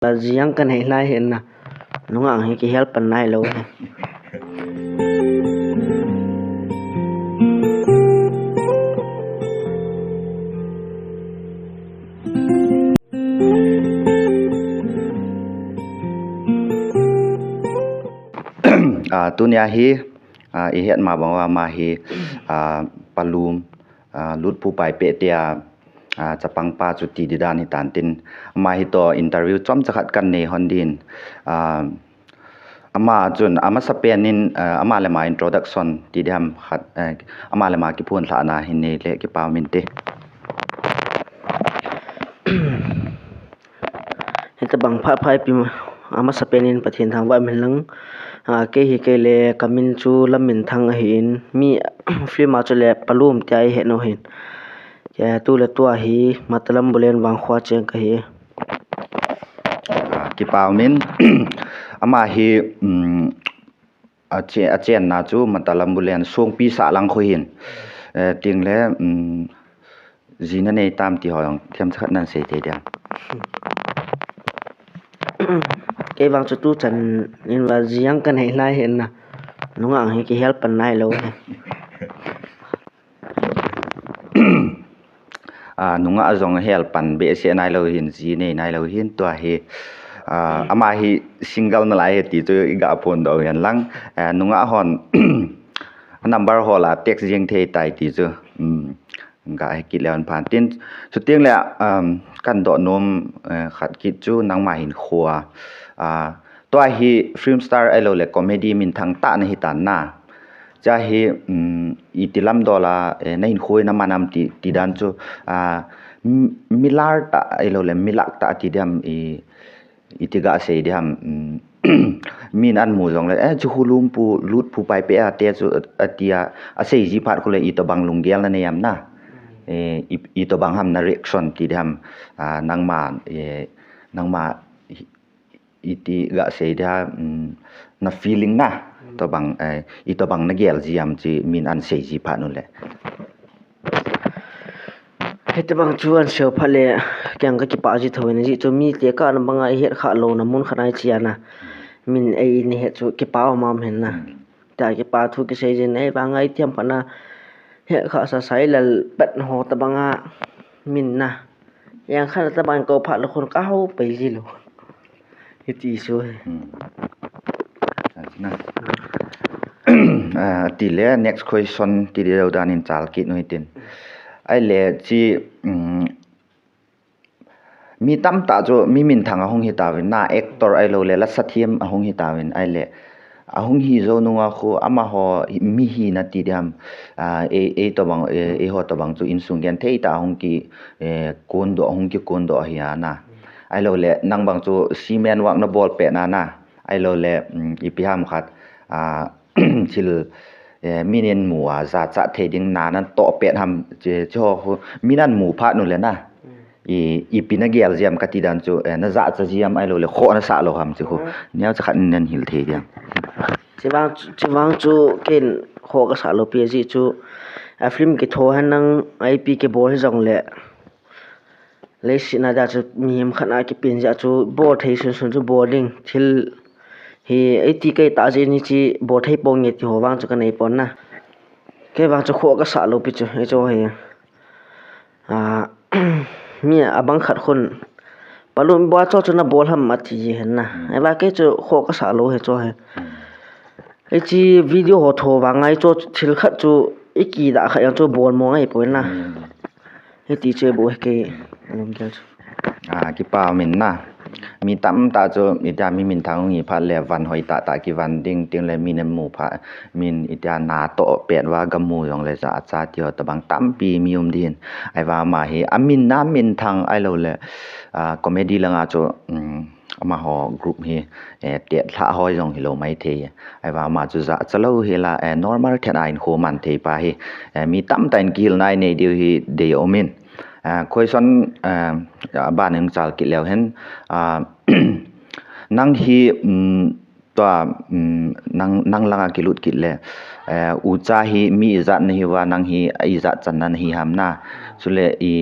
là giang cái này lại hiện na nó ngang cái help pan này lâu tunia hi hiện mà bảo mà hi palum lut pu pai pe tia chapang pa chu ti didan hi tan tin ma hi to interview chom chakhat kan nei hondin ama chun ama sapenin ama le ma introduction ti dam khat ama le ma ki phun thla na hin nei le ki pa min te hita bang pha phai pi ama sapenin pathin thang wa min lang ke hi ke le kamin chu lamin thang hin mi free ma chu le palum tai he no hin ya tu le tua hi matlam bulen wang khwa cheng ka hi ki pa min ama hi a chen na chu matalam bulen song pi sa lang kho hin ting le zina nei tam ti hoyong thiam khat nan se te dia cái vang chu tu chan in wa giang cái này lại hiện na nó ngang cái help pan này lâu nunga zong hel pan be se nai lo hin ji nei nai lo hin to hi ama hi single na lai ti chu ga phone do yan lang nunga hon number hola text jing the tai ti chu ga ai ki leon phan tin chu tieng le kan do nom khat ki chu nang ma hin khwa to hi film star elo le comedy min thang ta na hi tan na cha hi itilam dola nain khoi na manam ti dan chu milar ta elo le milak ta ti dam itiga se dam min an mu jong le chu hulum pu lut pu pai pe a te chu atia a sei ji phat khole i to bang lung gel na ne yam na i to bang ham na reaction ti dam nangma iti ga se da na feeling na to bang i to bang na gel ji am chi min an sei ji phat nu le hita bang chuan show phale kyang ka ki pa ji thoin ji chu mi te ka na banga he kha lo na mun khanai chiana min ai ni he chu ki pa mam hen na ta ki pa thu ki sei jin ai bangai thiam phana he kha sa sai lal pat ho ta banga min na yang kha ta bang ko phat lo khon ka ho pe ji lo hiti so ti le next question ti de dan in chal ki noi tin ai le chi mi tam ta jo mi min thang hong hi ta na actor ai lo le la sathiam hong hi ta ai le ahong hi zo nunga khu ama ho mi hi na ti dam to bang ho to bang chu in sung gen thei ta hong ki kon do hi na ai lo le nang bang chu cement wak na bol pe na ai lo le ipiham khat chil minin mu za cha the ding na nan to pe ham che cho minan mu pha nu le na i pina gel jam ka ti dan chu na za cha jam ai lo le kho na sa lo ham chu nyaw cha khan nen hil the dia chiwang chu ken kho ka sa lo pe ji chu a film ki tho han nang ip ke bol jong le sina da chu miem khana ki pin ja chu bo thei sun chu bowling thil hi ai ti kai ta je ni chi bo thei pong ye ti ho wang chu ka nei pon na ke wang chu kho ka sa lo pi chu e cho he mi abang khat khun palum bo cho chu na bol ham ma ti ji hen na ai ba ke chu kho ka sa lo he cho he ai chi video ho tho wa ngai cho thil khat chu iki da kha yang chu bol mo ngai pon na he ti che bo ke lom gel ki pa min na mi tam ta cho ita mi min thang ngi pha le van hoi ta ki van ding ting le min mu pha min ita na to pet wa gamu yong le za cha tio ta bang tam pi mi din ai wa ma hi amin na min thang ai lo le comedy langa cho ama ho group hi te tha hoi jong hi lo mai the ai wa ma chu za chalo hi la normal the ain kho man the pa hi mi tam tain kil nai nei diu hi de omin question ban em chal ki leo hen nang hi toa nang langa kilut kitle ucha hi mi izat nahi wa nang hi izat chanan hi hamna sule I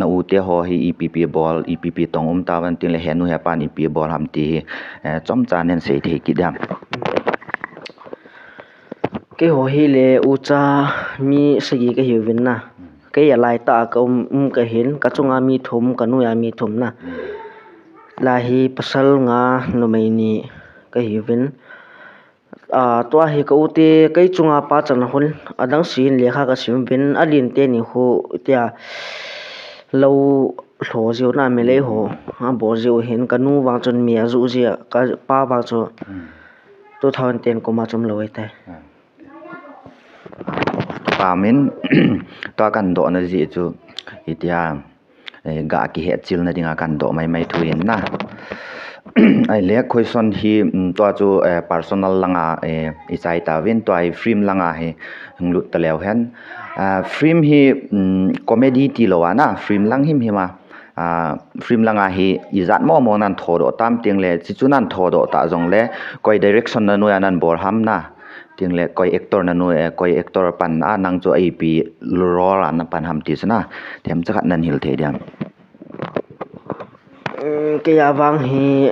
na ute ho hi EPP ball EPP tong tawan tin le henu he pan EPP ball ham ti chom chanen sei the kidam cái hồ hi le ucha mi sagi cái hiểu vin na cái lại ta ka cái hin ka chunga mi thum ka nu ya mi thum na la hi pasal nga no mai ni cái hiểu vin tua hi ka ute cái chunga pa chan hon adang sin le kha ka sim vin alin te ni ho tia lo hlo jiu na me le ho ha bo jiu hin ka nu wang chon mi azu ji ka pa wang cho 2010 ko ma chom lo ai tai pamin to kan do na ji chu itia ga ki he chil na dinga kan do mai thuin na ai le question hi to chu personal langa isai ta win to ai film langa he nglut ta lew hen film hi comedy ti lo na film lang him hima film langa hi izat mo nan thodo tam ting le chi chu nan thodo ta jong le koi direction na no yanan bor ham na tiếng lệ coi actor na nuôi coi actor pan nang cho AP role an pan ham ti sana them chắc nan hil the diam cái avang hi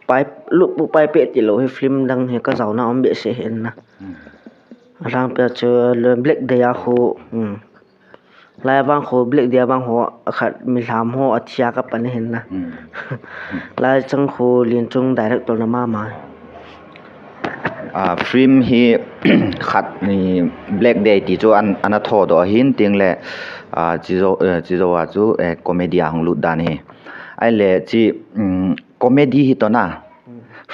pai lúc bu pai pe ti lo hi film dang hi ka zauna om be se hen na rang pe cho le black day a khu lai avang khu black day avang ho khat mi lam ho athia ka pan hen na lai chang khu lin chung director na ma film hi khat ni black day ti chu an tho do hin ting le chi zo wa chu comedy ang lu dan hi ai le chi comedy hi to na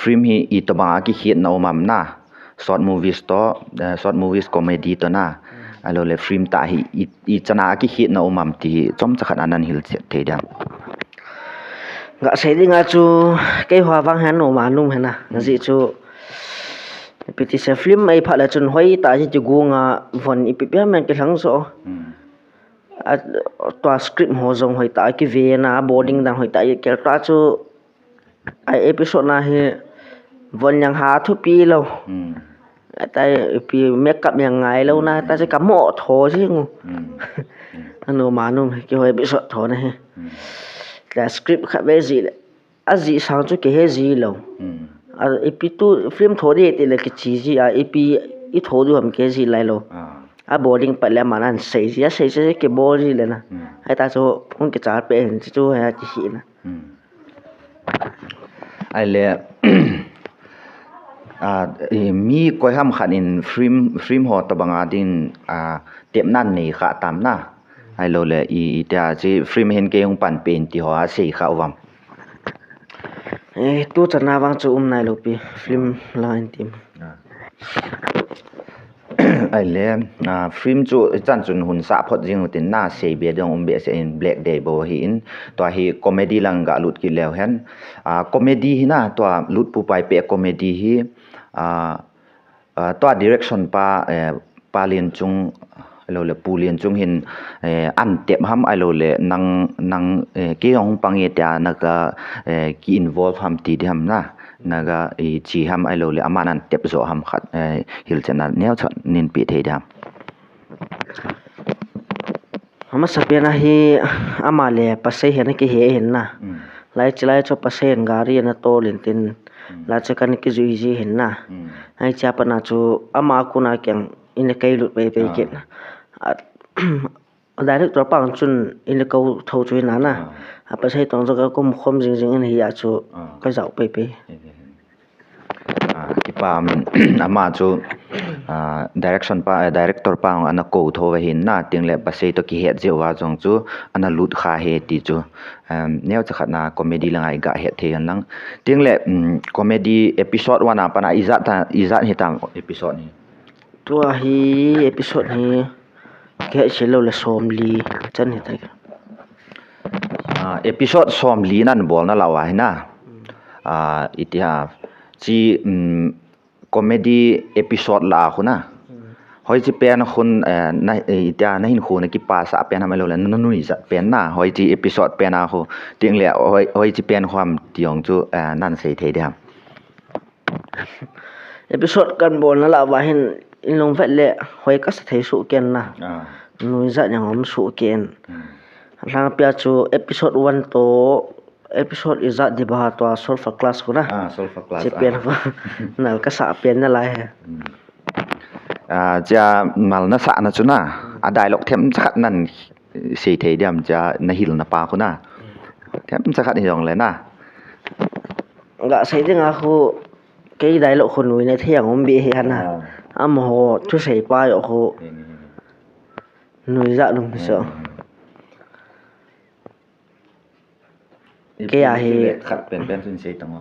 film hi I to ba ki hit na umam na short movies comedy to na alo le film ta hi I chana ki hit na umam ti chom chakhat anan hil the dam nga sei ding a chu cái hoa wang han no ma num hena ji chu piti se film ai phala chun hoi ta ji gu nga von ipi men ke thang so to script ho jong hoi ta ki ve na boarding dang hoi ta ke ta chu ai episode na he von yang ha thu pi lo tai pi make up yang ngai lo na ta se kam mo tho ji ngu ano ma num ke hoi episode tho na he la script kha ve ji a ji sang chu ke he ji lo epi tu film thodi te le ki chi ji epi I thodu ham ke ji lai lo boarding pa le manan sei ji sei ke bo ji le na hai ta so phung ke char pe hin chu ha chi hi na ai le mi koi ham khan in film ho to banga din tem nan nei kha tam na ai lo le I ta chi film hen ke ung pan pen ti ho a sei kha wam tu chana wang chu nai lo pi film line team ai le film chu chan chun hun sa phot jing tin na sei be dong be se in black day bo hi in to hi comedy lang ga lut ki lew hen comedy hi na to lut pu pai pe comedy hi to direction pa lien chung lo le pu lien chung hin an tep ham ai lo le nang ke ong pangi ta na ka ki involve ham ti ham na naga chi ham ai lo le amanan tep zo ham khat hil chana neu chat nin pi the dam ama sapena hi ama le pasai hen ke he hen na lai chlai cho pasen gari na to lin tin la chakan ki zui ji hen na ai cha pa na chu ama ku na kyang in kai lut pe pe ke director pang chun in ko tho chui na na pasai tong zo ka kum khom jing jing hi ya chu ka zau pe pe ki pa min ama chu director pa ana ko tho wa hin na ting le pasai to ki het je wa jong chu ana lut kha he ti chu neu chakhat na comedy langai ga he the lang ting le comedy episode 1 pa na izat hi tang episode ni tu hi episode hi ke chelo le somli chan hi tai episode somli nan bol na lawa hi na itia chi comedy episode la khuna hoi chi pen khun na itia na hin khuna ki pa sa pen hamelo le nui za pen na hoi chi episode pen a khu ting le hoi chi pen khwam tiong chu nan sei thei dam episode kan bon la wa hin in long vet le hoi ka sa thei su ken na nui za yang om su ken lang pia chu episode 1 to episode iza di ba to solve class ko na solve class che pen fa nal ka sa pen na lai cha mal na sa na chu na a dialogue them chat nan sei thei diam cha na hil na pa ko na them chat ni jong le na ga sai ding a khu cái dialogue khun nui ne thiang om bi he na am ho chu sei pa yo khu nui za lung so cái he khat pen pen sun sei tang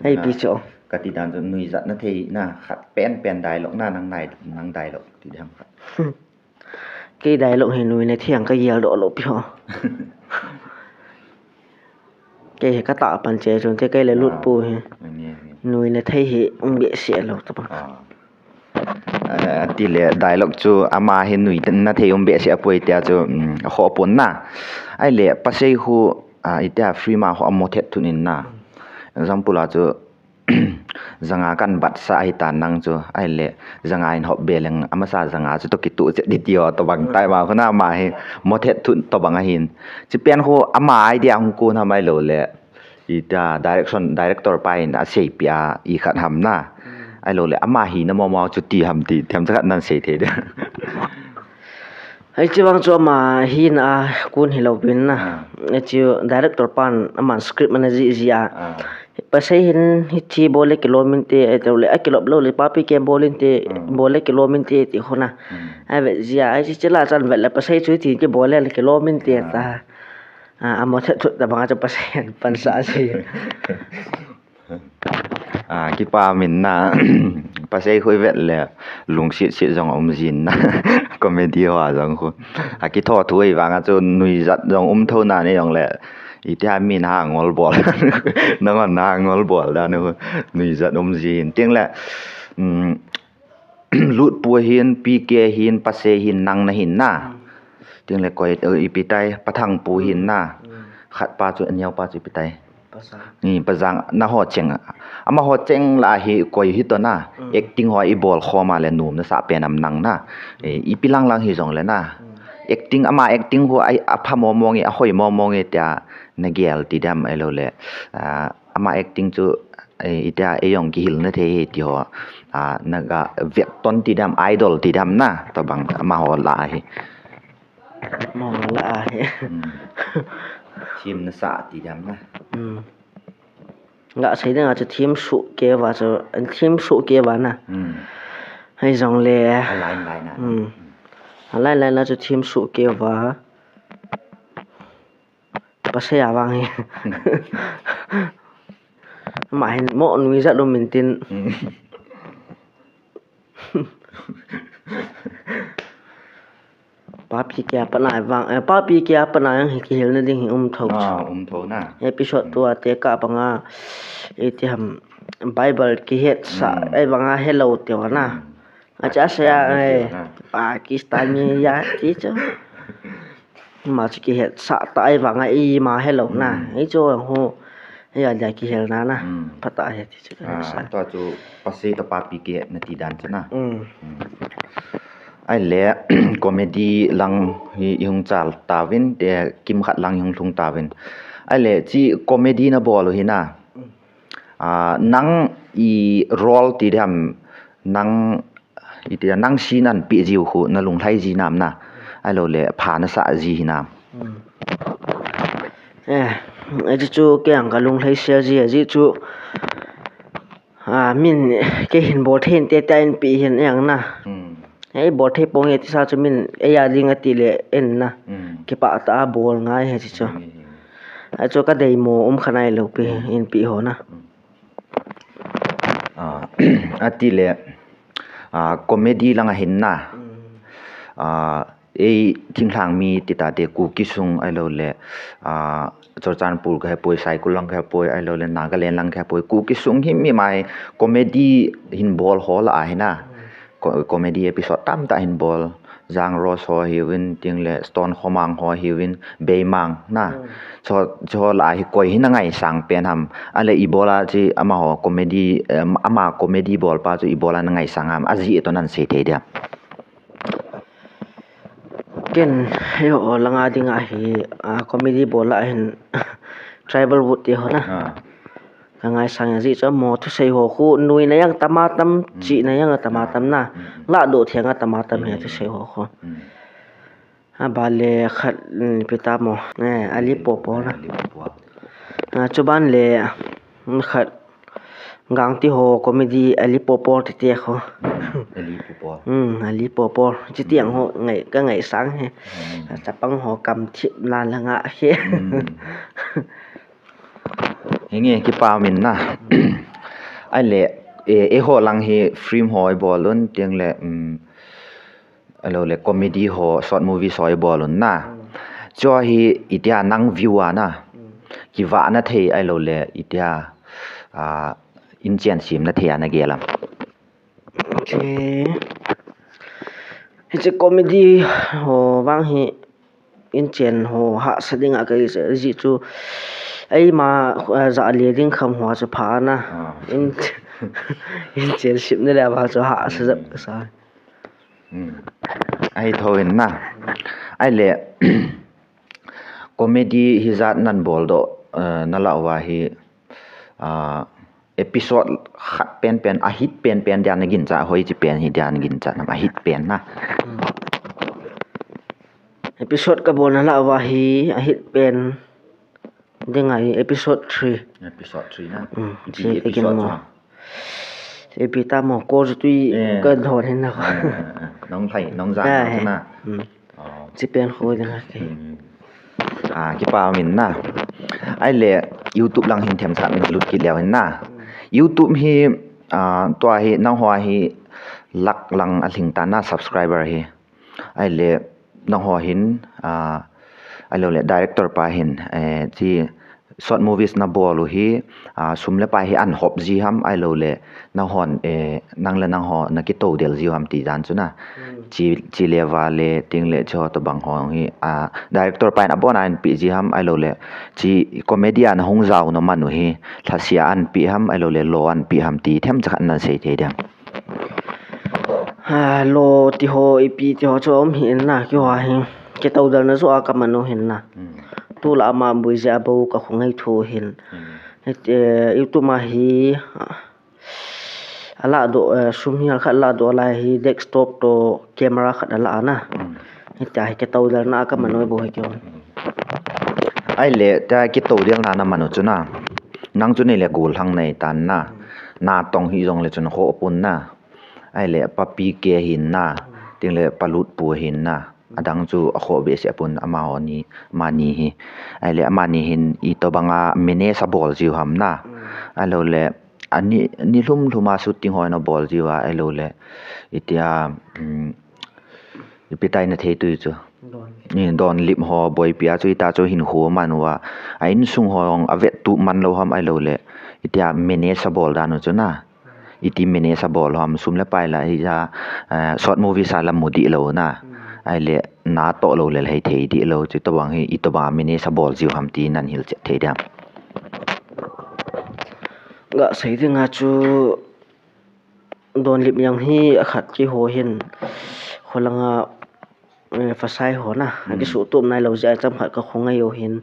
hay pi cho ka ti dan nui za na thei na khat pen dialogue na nang dialogue ti dam cái dialogue he nui ne thiang ka yel do lo pi ho cái ka ta pan che chon te cái le lut pu he nui ne thei he om be se lo ta ba ti le dialogue chu ama he nui na thei om be se apoi tia chu ho pon na ai le pasei hu itia free ma ho amothet tunin na example a chu zanga kan bat sa ai tan nang chu ai le zanga in hop beleng ama sa zanga chu to kitu che ditio to bang tai ma khona ma he mothet thun to bang a hin chi pen ho ama idea hung ko na mai lo le ita director pai na sei pia I khat ham na ai lo le ama hi na mo chu ti ham ti them cha nan sei the de ai chi wang cho ma hin a kun hi lo bin na chi director pan aman script man ji ji a pasai hin hi chi bole kilomin te to le a kilo lo le papi ke bolin te bole kilomin te ti khona ai ve ji a chi chela chan ve le pasai chu ti ke bole le kilomin te ta amo the thu da banga cho pasai pan sa si ki pa min na pasai khoi vet le lung sit jong om jin na comedy wa jong khu ki tho thui wanga chu nui zat jong tho na ne jong le itia min ha ngol bol nang na ngol bol da no nui zat jin ting le lut pu hin pi ke hin pasai hin nang na hin na ting le koi ipitai pathang pu hin na khat pa chu anyau pa chu pitai ni pazang na ho cheng ama ho cheng la hi koi hi to na acting ho I bol khoma le num na sa penam nang na I pilang lang hi jong le na acting ama acting ho ai apha mo mongi a hoi mo mongi ta na gel ti dam ai lo le ama acting chu ita eyong ki hil na the hi ti ho na ga vet ton ti dam idol ti dam na to bang ama ho la hi mo la he team na sa ti dam na nga sai dang a chu team su ke wa chu team su ke wa na hai jong le line na line na chu team su ke wa pasai a wang he ma hin mo nui za do min tin papi kya panai wang papi kya panai hi ki hel na ding tho tho na episode tu ate ka panga eti ham bible ki het sa ai wanga hello te wana acha sa pakistan ni ya ti cho ma chi ki het sa ta ai wanga I ma hello na ai cho ho ya ja ki hel na na pata he ti cho sa to chu pasi to papi ke na ti dan chana ai le comedy lang hi yung chal tawin te kim khat lang yung thung tawin ai le chi comedy na bol hi na nang I role ti dam nang iti nang sinan pi jiu khu na lung thai ji nam na ai lo le pha na sa ji hi nam ai chu ke ang ka lung thai sia ji chu min ke hin bo then te tain pi hin yang na ai bo the pong e ti sa chu min e ya ring ati le en na ke pa ta bol ngai he chi chu ai chu ka dei mo khanai lo pi in pi ho na ati le comedy langa hin na thing thang mi ti ta te ku kisung ai lo le chorchanpur ka poi cycle lang ka poi ai lo le Nagaland lang ka poi ku kisung hi mi mai comedy hin bol hol a hina comedy episode tam ta hin bol Giang Rose ho hiwin ting le Stone Khomang ho hiwin Beimang na cho la hi koi hin ngai sang pen ham ale Ebola chi ama ho comedy ama comedy bol pa chu Ebola na ngai sang ham aji to nan se the dia ken yo langa dinga hi comedy bola hin tribal wood ti ho na ngai sang ji cho mo thu sei ho khu nui na yang tamatam chi na yang tamatam na la do thianga tamatam he thu sei ho kho ba le khat pita mo ali popo na chuban le khat gang ti ho comedy ali popo ti te kho ali popo chi tiang ho ngai sang he chapang ho kam thip lan la nga he hinge ki pa min na ai le e ho lang hi film hoi bolun tiang le alo le comedy ho short movie soi bolun na cho hi itia nang view na ki wa na thei ai lo le itia in chen sim na thei na gelam okay hi comedy ho wang hi in chen ho ha sadinga ka ji chu ai ma za le ding kham hwa chu pha na in chen sim ne la ba chu ha sa ai thoin na ai le comedy hi zat nan bol do na la wa hi episode khat pen a hit pen dia na gin cha hoi chi pen hi dia na gin cha na a hit pen na episode ka bon la wa hi a hit pen dengai episode 3 na chi episode mo epita mo ko tui ka thon hin na nong thai nong za na chi pen khoi na ke ki pa min na ai le YouTube lang hin them chat na lut ki lew hin na YouTube hi to hi nang hwa hi lak lang a thing ta na subscriber hi ai le nang hwa hin ai lo le director pa hin chi short movies na bolu hi sumle pa hi an hop ji ham ai lo le na hon nang le nang ho na ki to del ji ham ti jan chu na chi le wa le ting le cho to bang ho hi director pa na bon an pi ji ham ai lo le chi comedian hong zau no manu hi thasia an pi ham ai lo le lo an pi ham ti them chak an sei the dia lo ti ho ipi ti ho chom hin na ki wa hin ke to dal na zo ka manu hin na tu la ma bui ja bo ka khongai thu hin youtube ma hi ala do sum hi kha la do la hi desktop to camera kha la na ta ke to dal na ka manu bo he kyon ai le ta ki to del na manu chu na nang chu nei le gul hang nei tan na tong hi jong le chun ho pun na ai le papi ke hin na ting le palut pu hin na adang chu a kho be se pun ama oni mani hi ai le amani hin I to banga mene sa bol jiu ham na ai lo le ani lum luma shooting hoi na bol jiwa ai lo le itia ipitai na thei tu chu ni don lip ho boy pia chu ita chu hin ho manwa ain sung hong avet tu man lo ham ai lo le itia mene sa bol da no chu na iti mene sa bol ham sum le pai la hi ja short movie sa lam mudi lo na ai le na to lo le hai thei di lo chu to bang hi I to ba mene sa bol jiu ham ti nan hil che thei da ga sei dinga chu don lip yang hi khat ki ho hin kholanga fasai ho na ki su tum nai lo ja cham khat ka khongai yo hin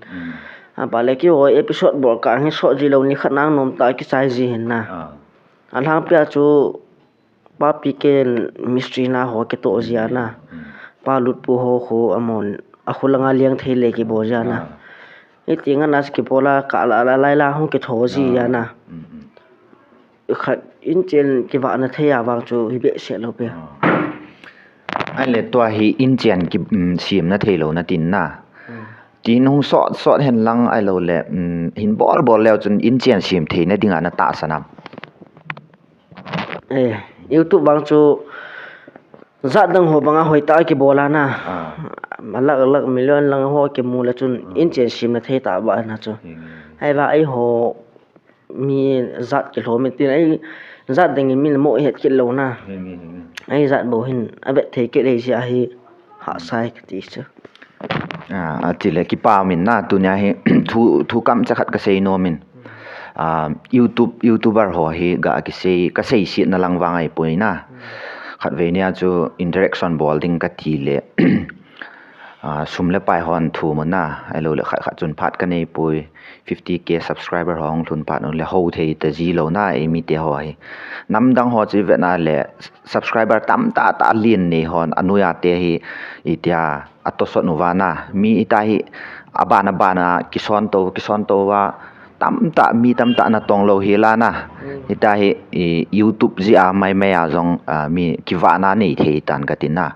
ba le ki ho episode bor ka hi so ji lo ni khanang nom ta ki sai ji hin na alang pya chu pa piken mystery na ho ke to zia na pa lut pu ho kho amon a khulanga liang thei le ki bo ja na tinga nas ki pola ka la la hong ke tho ji ya na khat in chen ki wa na thaya wang chu hi be se lo pe ai le to hi in chen ki sim na thei lo na tin na tin hong so hen lang ai lo le hin bol leo chun in chen sim thei na dinga na ta sanam YouTube bang chu zat dang ho banga hoi ta ki bola na alak million lang ho ke mu la chun in chen sim na thei ta ba na chu ai ba ai ho mi zat ke lo mi tin ai zat dang mi mo het ke lo na ai zat bo hin abe thei ke dei sia hi hạ sai cái tí chứ chỉ là cái bao mình na tụi nhà hi thu cam chắc cái say no mình YouTuber ho hi ga cái say shit na lang wang ai poi na khát về nia cho interaction building cái thi lệ sum le pai hon thu mo na ai lo le khát chun phat cái này poi 50k subscriber hong thun pat on le ho thei ta ji lo na e mi te ho hi nam dang ho chi ve na le subscriber tam ta lien ne hon anuya te hi itia atosot novana mi ita hi abana kison to wa tam ta na tong lo hi la na ita hi YouTube ji a mai a jong mi kiwana nei thei tan ka tin na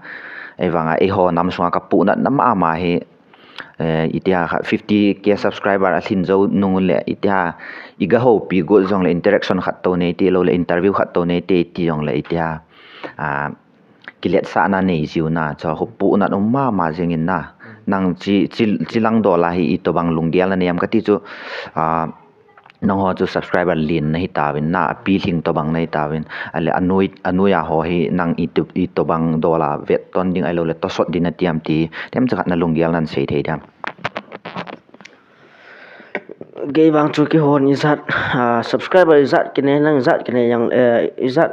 ewanga e ho nam sunga ka pu na nam ama hi itia 50k subscriber a thin zo nung le itia iga ho pi go jong le interaction khat to nei te lo le interview khat to nei te ti jong le itia kilet sa na nei jiu na cho ho pu na ma jengin na nang chi lang do la hi ito bang lungial na niam ka ti chu nong ho chu subscriber lin na hi tawin na pi thing to bang nei tawin ale anuya ho hi nang ito bang dola vet ton ding ai lo le to sot din na tiam ti tem chakat na lungial nan sei thei dam gay bang chu ki hon izat subscriber izat kine nang izat kine yang izat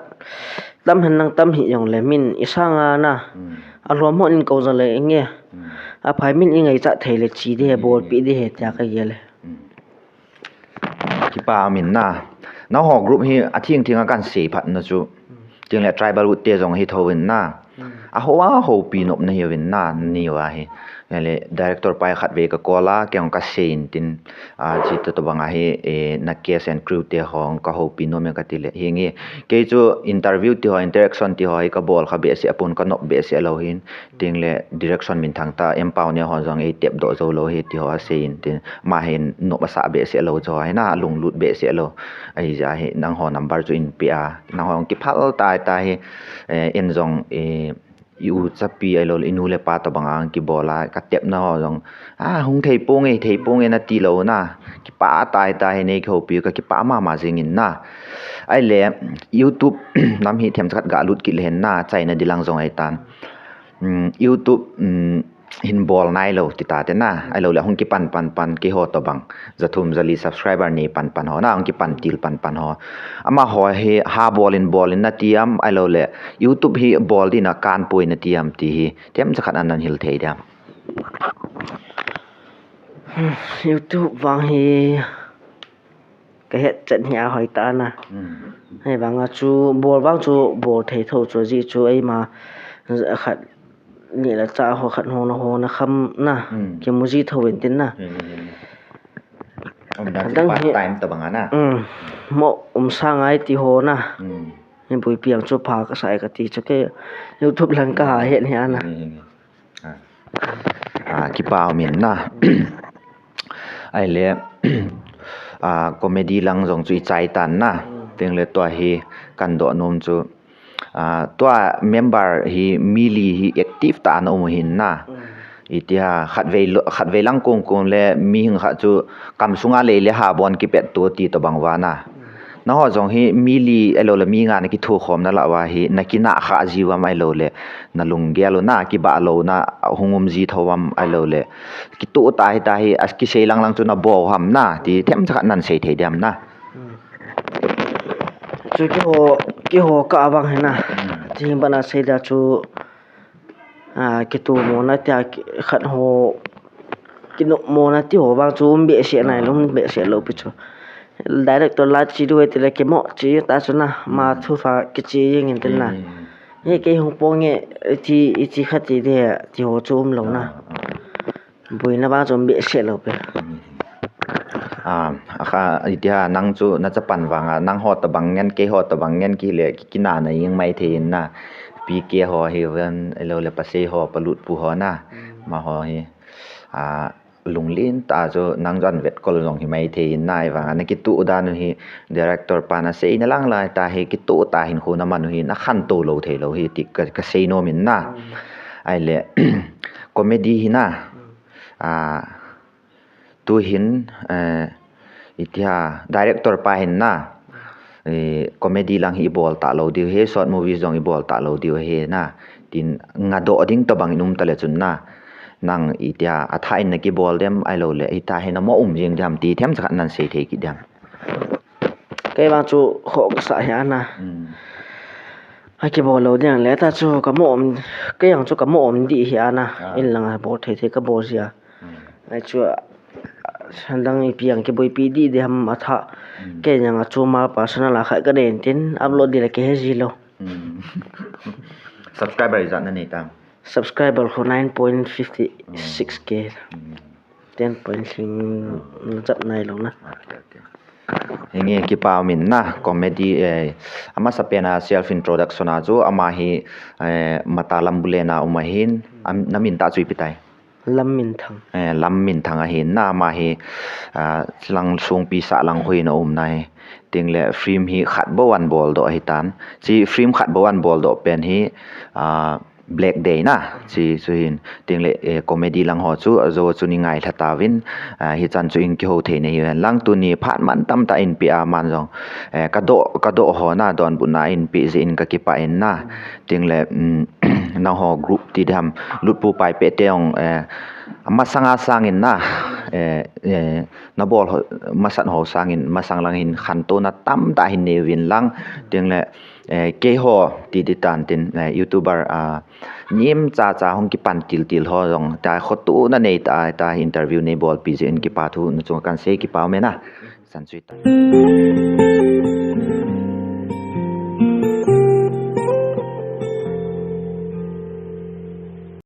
tam hen nang tam hi yang le min isanga na alom ho in ko za le nge a phai min ingai cha thei le chi de bol pi de he ta ka ye le ki pa min na ho group hi a thing kan sei phat na chu ting le tribal wood te jong hi thowin na a ho pi nop na hi win na ni wa hi le director pai khat ve ka kola kyang ka sein tin chi to banga hi na case and crew te hong ka ho pi no me ka ti le hi nge ke chu interview ti ho interaction ti ho ka bol kha be se apun ka no be se lo hin ting le direction min thang ta empower ne ho jong e tep do zo lo hi ti ho sein tin ma hin no ba sa be se lo jo hai na lung lut be se lo ai ja hi nang ho number chu in pa nang ho ki phal ta hi en jong yu chapi ai lo inu le pa to bangang ki bola ka tep na ho jong hung thei pong e na ti lo na ki pa tai nei kho pi ka ki pa ma jingin na ai le YouTube nam hi them chat ga lut ki len na chai na dilang jong ai tan YouTube hin bol nai lo ti ta te na ai lo le hung ki pan ki ho to bang zathum zali subscriber ni pan ho na hung ki pan til pan ho ama ho he ha bol in na tiam ai lo le YouTube hi bol di na kan poi na tiam ti hi tem zakhat an hil thei dam YouTube wang hi cái hết trận nhà hỏi ta na hay vang chu bol thei tho chu ji chu ai ma khat ni la cha ho khat ho na kham na ke mu ji thowin tin na dang hi time to banga na mo sang ai ti ho na ni bui piang chu pha ka sai ka ti chu ke YouTube lang ka het hi ana ki pa min na ai le comedy lang jong chui chai tan na teng le to hi kan do nom chu to member hi mili hi active ta no mo hin na itia khat ve lang kong le mi hing kha chu kam sunga le ha bon ki pet to ti to bangwa na na ho jong hi mili elo le mi nga na ki thu khom na la wa hi na ki na kha jiwa mai lo le na lung gelo na ki ba lo na hungum ji thowam ai lo le ki tu ta hi as ki sei lang chu na bo ham na ti them cha nan sei thei dam na chu ki ho ka bang he na ti bana sei da chu ki tu mo na ta khat ho ki no mo na ti ho bang chu be se nai lum be se lo pi chu director la chi du te le ke mo chi ta chu na ma thu fa ki chi yeng in tin na ye ke hong pong ye ti khat ti de ti ho chum lo na bui na ba chum be se lo pe kha itia nang chu na cha pan wanga nang ho ta bang ngen ke ho ta bang ngen ki le ki na na yeng mai thein na pi ke ho hi wen elo le pa se ho palut pu ho na ma ho hi lunglin ta cho nang jan vet kol jong hi mai thein nai wa na ki tu da nu hi director pa na sei na lang lai ta hi ki tu ta hin khu na man hi na khan to lo the lo hi ti ka sei no min na ai le comedy hi na tu hin itia director pa hin na comedy lang hi bol ta lo diu he short movies jong hi bol ta lo diu he na tin nga do ding to bang inum tale chun na nang itia atha in ki bol dem ai lo le ita he na mo jing jam ti them chakhat nan se the ki dam cái bang chu khổ cái xã hiện na hay cái bộ lâu điện lẽ ta chu cái mồm cái yang chu cái mồm đi hiện na in lang bộ thế thế cái bộ gì à ai chu hắn đang piang cái bôi pi đi ham mà thà cái yang chu mà personal là khai cái đèn tin upload đi là cái gì lo subscriber is an nei tam subscriber for 9.56k 10.5 chap này luôn na nge ki pa min na comedy ama sapena self introduction a chu ama hi matalam bulena umahin namin ta chui pitai lam min thang a hin na ma hi lang sung pi sa lang hoi na nai ting le film hi khat bo wan bol do hi tan chi film khat bo wan bol do pen hi black day na chi chuin ting le comedy lang ho chu zo chu ni ngai thata win hi chan chu in ki ho the nei lang tu ni phat man tam ta in pi a man jong ka do ho na don bu na in pi ze in ka ki pa in na ting le na ho group ti dam lut pu pai pe teong masanga sangin na na bol masan ho sangin masang lang hin khan to na tam ta hin ne win lang ting le ke ho ti tan tin youtuber nim cha hong ki pan til ho jong ta khotu na nei ta interview nei bol pi je in ki pa thu na chung kan se ki pa me na san chui ta